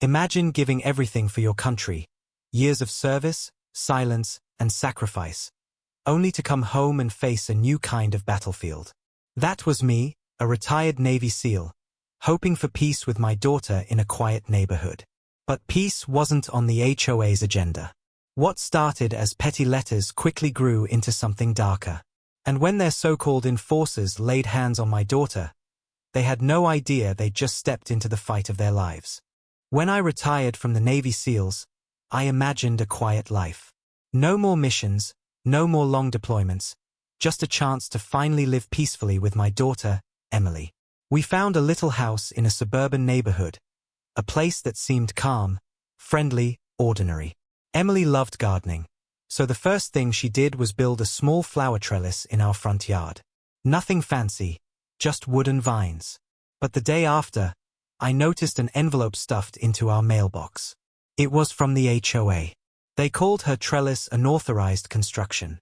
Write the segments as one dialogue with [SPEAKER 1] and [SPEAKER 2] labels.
[SPEAKER 1] Imagine giving everything for your country. Years of service, silence, and sacrifice. Only to come home and face a new kind of battlefield. That was me, a retired Navy SEAL, hoping for peace with my daughter in a quiet neighborhood. But peace wasn't on the HOA's agenda. What started as petty letters quickly grew into something darker. And when their so-called enforcers laid hands on my daughter, they had no idea they'd just stepped into the fight of their lives. When I retired from the Navy SEALs, I imagined a quiet life. No more missions, no more long deployments, just a chance to finally live peacefully with my daughter, Emily. We found a little house in a suburban neighborhood, a place that seemed calm, friendly, ordinary. Emily loved gardening, so the first thing she did was build a small flower trellis in our front yard. Nothing fancy, just wooden vines. But the day after, I noticed an envelope stuffed into our mailbox. It was from the HOA. They called her trellis unauthorized construction.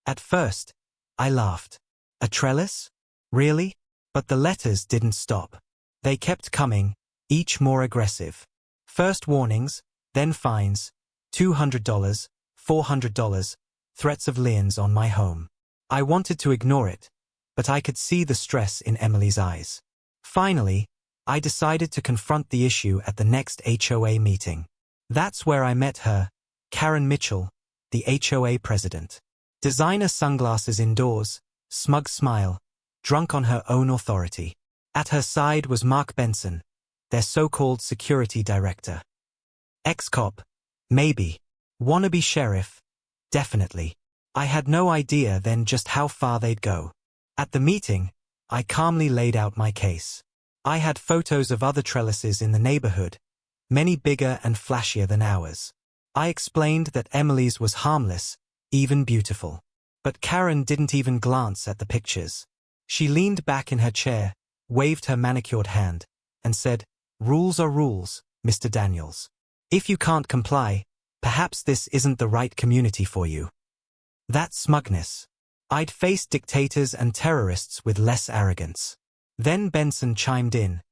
[SPEAKER 1] At first, I laughed. A trellis? Really? But the letters didn't stop. They kept coming, each more aggressive. First warnings, then fines, $200, $400, threats of liens on my home. I wanted to ignore it, but I could see the stress in Emily's eyes. Finally, I decided to confront the issue at the next HOA meeting. That's where I met her, Karen Mitchell, the HOA president. Designer sunglasses indoors, smug smile, drunk on her own authority. At her side was Mark Benson, their so-called security director. Ex-cop, maybe. Wannabe sheriff, definitely. I had no idea then just how far they'd go. At the meeting, I calmly laid out my case. I had photos of other trellises in the neighborhood, many bigger and flashier than ours. I explained that Emily's was harmless, even beautiful. But Karen didn't even glance at the pictures. She leaned back in her chair, waved her manicured hand, and said, "Rules are rules, Mr. Daniels. If you can't comply, perhaps this isn't the right community for you." That smugness. I'd faced dictators and terrorists with less arrogance. Then Benson chimed in,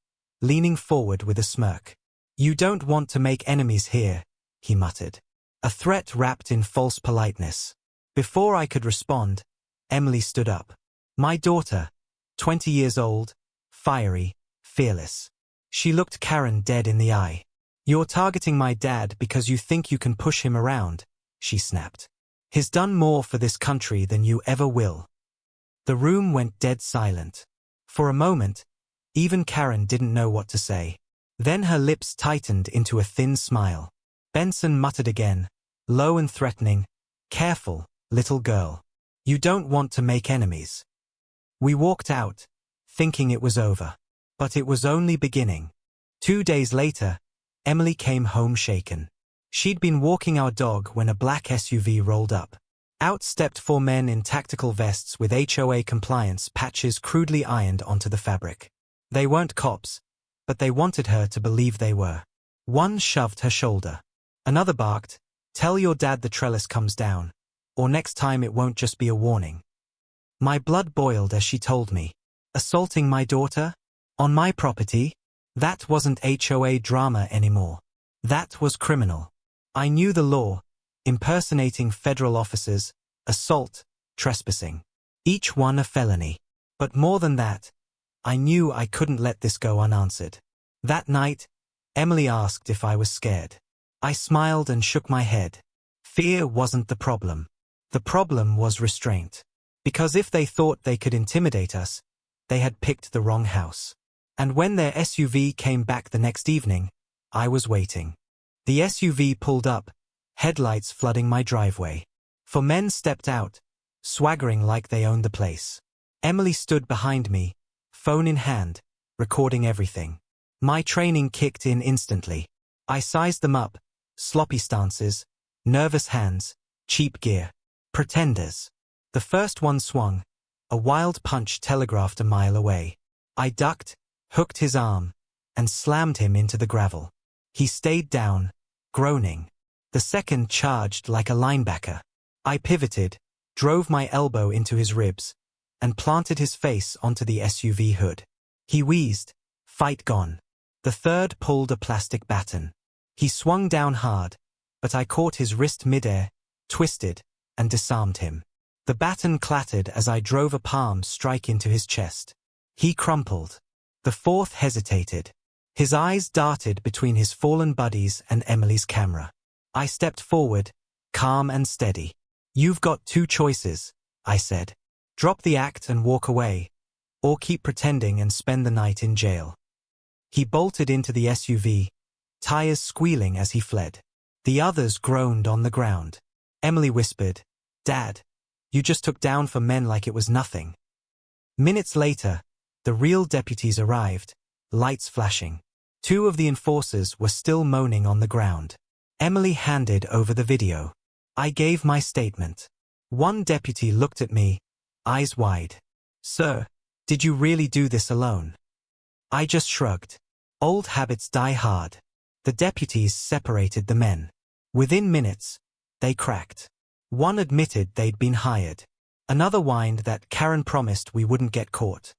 [SPEAKER 1] leaning forward with a smirk. "You don't want to make enemies here," he muttered. A threat wrapped in false politeness. Before I could respond, Emily stood up. My daughter, 20 years old, fiery, fearless. She looked Karen dead in the eye. "You're targeting my dad because you think you can push him around," she snapped. "He's done more for this country than you ever will." The room went dead silent. For a moment, even Karen didn't know what to say. Then her lips tightened into a thin smile. Benson muttered again, low and threatening, "Careful, little girl. You don't want to make enemies." We walked out, thinking it was over. But it was only beginning. 2 days later, Emily came home shaken. She'd been walking our dog when a black SUV rolled up. Out stepped 4 men in tactical vests with HOA compliance patches crudely ironed onto the fabric. They weren't cops, but they wanted her to believe they were. One shoved her shoulder. Another barked, "Tell your dad the trellis comes down, or next time it won't just be a warning." My blood boiled as she told me. Assaulting my daughter? On my property? That wasn't HOA drama anymore. That was criminal. I knew the law: impersonating federal officers, assault, trespassing. Each one a felony. But more than that, I knew I couldn't let this go unanswered. That night, Emily asked if I was scared. I smiled and shook my head. Fear wasn't the problem. The problem was restraint. Because if they thought they could intimidate us, they had picked the wrong house. And when their SUV came back the next evening, I was waiting. The SUV pulled up, headlights flooding my driveway. 4 men stepped out, swaggering like they owned the place. Emily stood behind me, phone in hand, recording everything. My training kicked in instantly. I sized them up: sloppy stances, nervous hands, cheap gear. Pretenders. The first one swung. A wild punch telegraphed a mile away. I ducked, hooked his arm, and slammed him into the gravel. He stayed down, groaning. The second charged like a linebacker. I pivoted, drove my elbow into his ribs, and planted his face onto the SUV hood. He wheezed, fight gone. The third pulled a plastic baton. He swung down hard, but I caught his wrist midair, twisted, and disarmed him. The baton clattered as I drove a palm strike into his chest. He crumpled. The fourth hesitated. His eyes darted between his fallen buddies and Emily's camera. I stepped forward, calm and steady. "You've got two choices," I said. "Drop the act and walk away, or keep pretending and spend the night in jail." He bolted into the SUV, tires squealing as he fled. The others groaned on the ground. Emily whispered, "Dad, you just took down for men like it was nothing." Minutes later, the real deputies arrived, lights flashing. Two of the enforcers were still moaning on the ground. Emily handed over the video. I gave my statement. One deputy looked at me, eyes wide. "Sir, did you really do this alone?" I just shrugged. Old habits die hard. The deputies separated the men. Within minutes, they cracked. One admitted they'd been hired. Another whined that Karen promised we wouldn't get caught.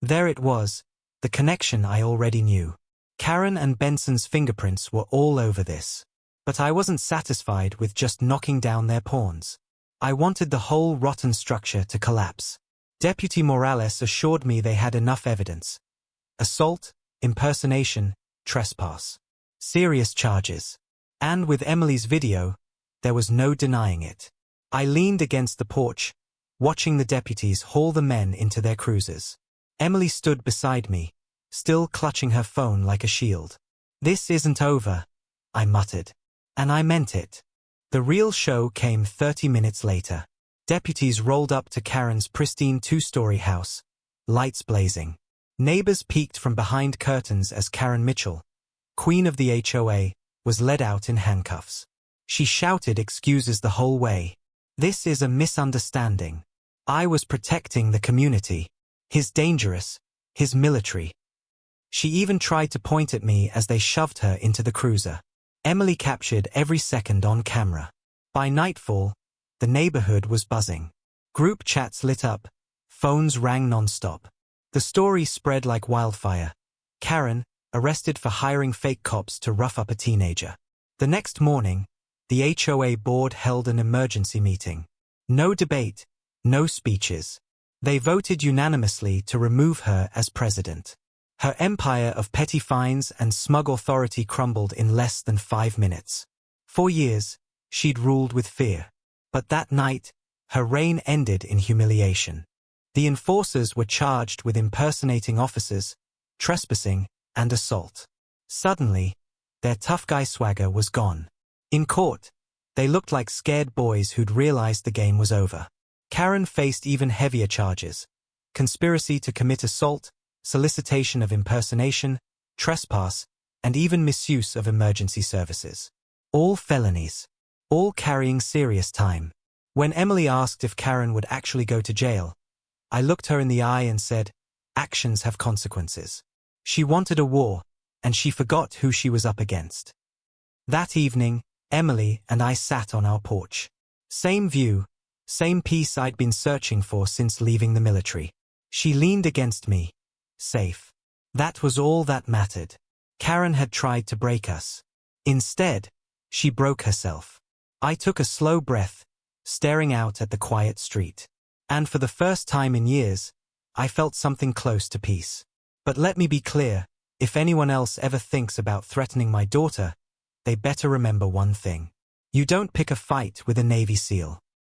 [SPEAKER 1] There it was, the connection I already knew. Karen and Benson's fingerprints were all over this. But I wasn't satisfied with just knocking down their pawns. I wanted the whole rotten structure to collapse. Deputy Morales assured me they had enough evidence. Assault, impersonation, trespass. Serious charges. And with Emily's video, there was no denying it. I leaned against the porch, watching the deputies haul the men into their cruisers. Emily stood beside me, still clutching her phone like a shield. "This isn't over," I muttered. And I meant it. The real show came 30 minutes later. Deputies rolled up to Karen's pristine two-story house, lights blazing. Neighbors peeked from behind curtains as Karen Mitchell, queen of the HOA, was led out in handcuffs. She shouted excuses the whole way. "This is a misunderstanding. I was protecting the community. He's dangerous. He's military." She even tried to point at me as they shoved her into the cruiser. Emily captured every second on camera. By nightfall, the neighborhood was buzzing. Group chats lit up, phones rang non-stop. The story spread like wildfire. Karen, arrested for hiring fake cops to rough up a teenager. The next morning, the HOA board held an emergency meeting. No debate, no speeches. They voted unanimously to remove her as president. Her empire of petty fines and smug authority crumbled in less than 5 minutes. For years, she'd ruled with fear. But that night, her reign ended in humiliation. The enforcers were charged with impersonating officers, trespassing, and assault. Suddenly, their tough guy swagger was gone. In court, they looked like scared boys who'd realized the game was over. Karen faced even heavier charges: conspiracy to commit assault, solicitation of impersonation, trespass, and even misuse of emergency services. All felonies. All carrying serious time. When Emily asked if Karen would actually go to jail, I looked her in the eye and said, "Actions have consequences." She wanted a war, and she forgot who she was up against. That evening, Emily and I sat on our porch. Same view, same peace I'd been searching for since leaving the military. She leaned against me. Safe. That was all that mattered. Karen had tried to break us. Instead, she broke herself. I took a slow breath, staring out at the quiet street. And for the first time in years, I felt something close to peace. But let me be clear, if anyone else ever thinks about threatening my daughter, they better remember one thing. You don't pick a fight with a Navy SEAL.